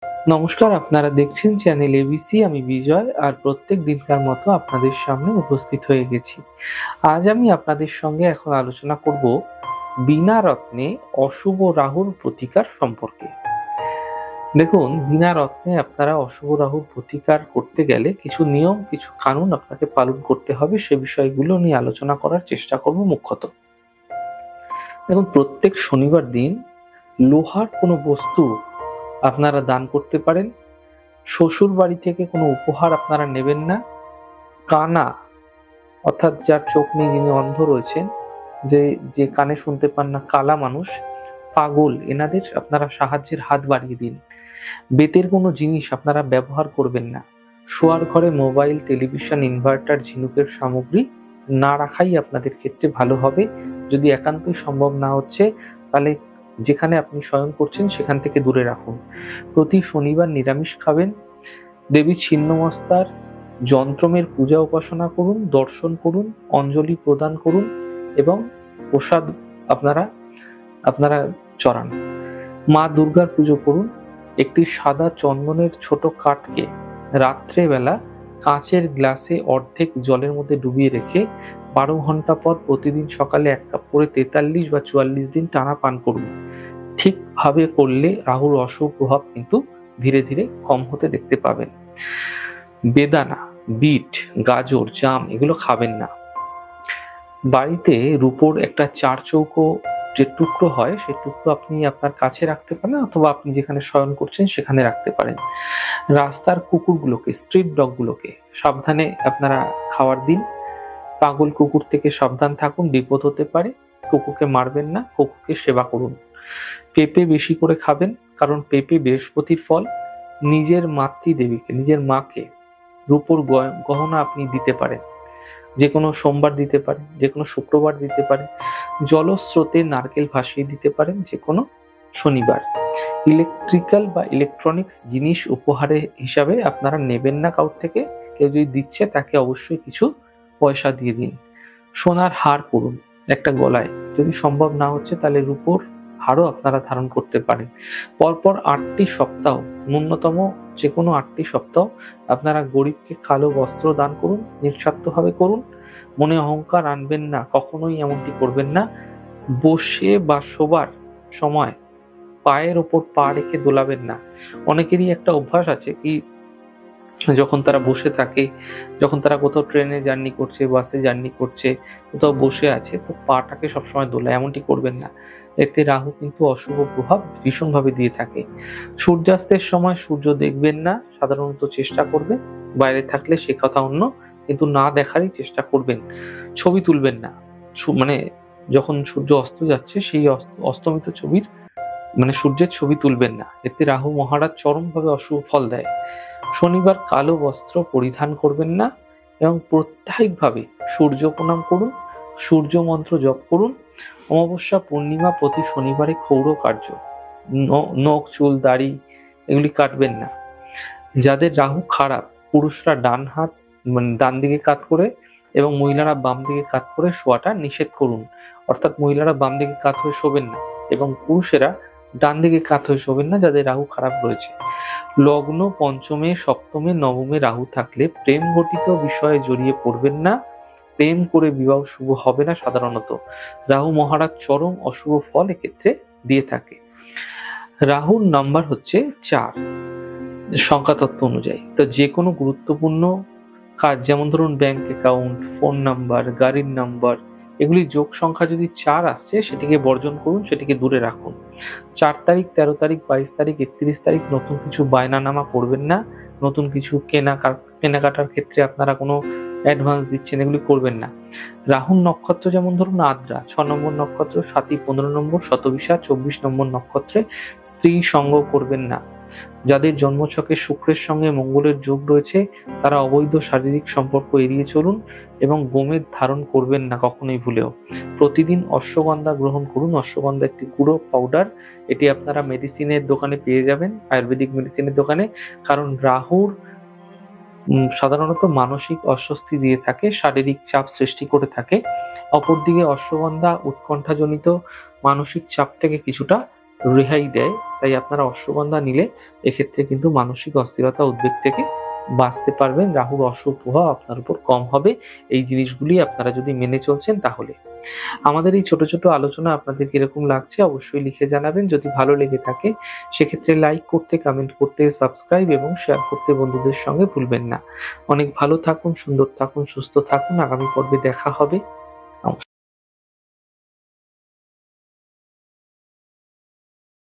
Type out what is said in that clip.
নমস্কার, আপনারা দেখছেন চ্যানেল এবিসি। আমি বিজয়, আর প্রত্যেক দিনকার মতো আপনাদের সামনে উপস্থিত হয়ে গেছি। আজ আমি আপনাদের সঙ্গে এখন আলোচনা করব বিনা রত্নে অশুভ রাহুর প্রতিকার সম্পর্কে। দেখুন, বিনা রত্নে আপনারা অশুভ রাহুর প্রতিকার করতে গেলে কিছু নিয়ম, কিছু কানুন আপনাকে পালন করতে হবে। সে বিষয়গুলো নিয়ে আলোচনা করার চেষ্টা করব মুখ্যত। দেখুন, প্রত্যেক শনিবার দিন লোহার কোনো বস্তু আপনারা দান করতে পারেন। শ্বশুর বাড়ি থেকে কোনো উপহার আপনারা নেবেন না। কানা, অর্থাৎ যার চোখ নেই, যিনি অন্ধ রয়েছেন, যে যে কানে শুনতে পান না, কালা মানুষ, পাগল, এনাদের আপনারা সাহায্যের হাত বাড়িয়ে দিন। বেতের কোনো জিনিস আপনারা ব্যবহার করবেন না। শোয়ার ঘরে মোবাইল, টেলিভিশন, ইনভার্টার, ঝিনুকের সামগ্রী না রাখাই আপনাদের ক্ষেত্রে ভালো হবে। যদি একান্তই সম্ভব না হচ্ছে, তাহলে যেখানে আপনি শয়ন করছেন সেখান থেকে দূরে রাখুন। প্রতি শনিবার নিরামিষ খাবেন। দেবী ছিন্নমস্তার যন্ত্রমের পূজা উপাসনা করুন, দর্শন করুন, অঞ্জলি প্রদান করুন এবং প্রসাদ আপনারা আপনারা চড়ান। মা দুর্গার পুজো করুন। একটি সাদা চন্দনের ছোট কাঠকে রাত্রেবেলা কাঁচের গ্লাসে অর্ধেক জলের মধ্যে ডুবিয়ে রেখে 12 ঘন্টা পর প্রতিদিন সকালে 1 কাপ করে 43 বা 44 দিন টানা পান করুন। ঠিকভাবে করলে রাহুর অশুভ প্রভাব কিন্তু ধীরে ধীরে কম হতে দেখতে পাবেন। বেদানা, বিট, গাজর, জাম এগুলো খাবেন না। বাড়িতে রূপোর একটা 4 চৌকো যে টুকরো হয়, সেই টুকরো আপনি আপনার কাছে রাখতে পারেন, অথবা আপনি যেখানে শয়ন করছেন সেখানে রাখতে পারেন। রাস্তার কুকুরগুলোকে, স্ট্রিট ডগগুলোকে সাবধানে আপনারা খাওয়ার দিন। পাগল কুকুর থেকে সাবধান থাকুন, বিপদ হতে পারে। কুকুরকে মারবেন না, কুকুরকে সেবা করুন। পেঁপে বেশি করে খাবেন, কারণ পেঁপে বৃহস্পতির ফল। নিজের মাতৃদেবীকে, নিজের মাকে রূপোর গহনা আপনি দিতে পারেন। যে কোনো সোমবার দিতে পারেন, যে কোনো শুক্রবার দিতে পারেন। জলস্রোতে নারকেল ভাসিয়ে দিতে পারেন যে কোনো শনিবার। ইলেকট্রিক্যাল বা ইলেকট্রনিক্স জিনিস উপহারে হিসাবে আপনারা নেবেন না কারোর থেকে। কেউ যদি দিচ্ছে তাকে অবশ্যই কিছু পয়সা দিয়ে দিন। সোনার হার পরুন একটা গলায়। যদি সম্ভব না হচ্ছে তাহলে রূপোর হারও আপনারা ধারণ করতে পারেন। পরপর 8টি সপ্তাহ, ন্যূনতম যে কোনো 8টি সপ্তাহ আপনারা গরিবকে কালো বস্ত্র দান করুন। নিঃস্বার্থভাবে করুন। মনে অহংকার আনবেন না, কখনোই এমনটি করবেন না। বসে বা শোবার সময় পায়ের ওপর পা রেখে দোলাবেন না। অনেকেরই একটা অভ্যাস আছে কি, যখন তারা বসে থাকে, যখন তারা কোথাও ট্রেনে জার্নি করছে, বাসে জার্নি করছে, কোথাও বসে আছে, তো পাটাকে সবসময় দোলায়। এমনটি করবেন না। এতে রাহু কিন্তু অশুভ প্রভাব ভীষণভাবে দিয়ে থাকে। সূর্যাস্তের সময় সূর্য দেখবেন না, সাধারণত চেষ্টা করবে। বাইরে থাকলে সে কথা অন্য, কিন্তু না দেখারই চেষ্টা করবেন। ছবি তুলবেন না। মানে যখন সূর্য অস্ত যাচ্ছে, সেই অস্তমিত ছবির সূর্যের ছবি তুলবেন না। এতে রাহু মহারাজ চরমভাবে অশুভ ফল দেয়। শনিবার কালো বস্ত্র পরিধান করবেন না এবং প্রত্যেকভাবে সূর্য প্রণাম করুন, সূর্য মন্ত্র জপ করুন। অমাবস্যা, পূর্ণিমা প্রতি শনিবারে ক্ষৌর কার্য, নখ, চুল, দাড়ি এগুলি কাটবেন না। যাদের রাহু খারাপ, পুরুষরা ডান দিকে কাত করে এবং মহিলারা বাম দিকে কাত করে শোয়াটা নিষেধ করুন। অর্থাৎ মহিলারা বাম দিকে কাত হয়ে শোবেন না এবং পুরুষেরা ডান দিকে কাত হয়ে শোবেন না, যাদের রাহু খারাপ রয়েছে। লগ্ন পঞ্চমে, সপ্তমে, নবমে রাহু থাকলে প্রেম ঘটিত বিষয়ে জড়িয়ে পড়বেন না। প্রেম করে বিবাহ শুভ হবে না সাধারণত। রাহু মহারাজ চরম অশুভ ফল এক্ষেত্রে দিয়ে থাকে। রাহুর নাম্বার হচ্ছে 4 সংখ্যাতত্ত্ব অনুযায়ী। তো যে কোনো গুরুত্বপূর্ণ কাজ, যেমন ধরুন ব্যাংক অ্যাকাউন্ট, ফোন নাম্বার, গাড়ির নাম্বার, এগুলি যোগ সংখ্যা যদি 4 আসছে, সেটিকে বর্জন করুন, সেটিকে দূরে রাখুন। 4 তারিখ, 13 তারিখ, 22 তারিখ, 31 তারিখ নতুন কিছু বায়নানামা করবেন না। নতুন কিছু কেনাকাটার ক্ষেত্রে আপনারা কোনো অ্যাডভান্স দিচ্ছেন, এগুলি করবেন না। রাহুর নক্ষত্র যেমন ধরুন আদ্রা 6 নম্বর নক্ষত্র, সাথী 15 নম্বর, শতবিশা 24 নম্বর নক্ষত্রে স্ত্রী সঙ্গ করবেন না। যাদের জন্মছকে শুক্রের সঙ্গে মঙ্গলের যোগ রয়েছে, তারা অবৈধ শারীরিক সম্পর্ক এড়িয়ে চলুন এবং গোমেদ ধারণ করবেন না কখনোই ভুলেও। প্রতিদিন অশ্বগন্ধা গ্রহণ করুন। অশ্বগন্ধা একটি গুঁড়ো পাউডার, এটি আপনারা মেডিসিনের দোকানে পেয়ে যাবেন, আয়ুর্বেদিক মেডিসিনের দোকানে। কারণ রাহুর সাধারণত মানসিক অস্বস্তি দিয়ে থাকে, শারীরিক চাপ সৃষ্টি করে থাকে। অপরদিকে অশ্বগন্ধা উৎকণ্ঠাজনিত মানসিক চাপ থেকে কিছুটা রেহাই দেয়। তাই আপনারা অশ্বগন্ধা নিলে এক্ষেত্রে কিন্তু মানসিক অস্থিরতা উদ্বেগ থেকে বাঁচতে পারবেন। রাহুর অশুভ প্রভাব আপনার উপর কম হবে এই জিনিসগুলি আপনারা যদি মেনে চলছেন তাহলে। আমাদের এই ছোট ছোট আলোচনা আপনাদের কিরকম লাগছে অবশ্যই লিখে জানাবেন। যদি ভালো লেগে থাকে সেক্ষেত্রে লাইক করতে, কমেন্ট করতে, সাবস্ক্রাইব এবং শেয়ার করতে বন্ধুদের সঙ্গে ভুলবেন না। অনেক ভালো থাকুন, সুন্দর থাকুন, সুস্থ থাকুন। আগামী পর্বে দেখা হবে।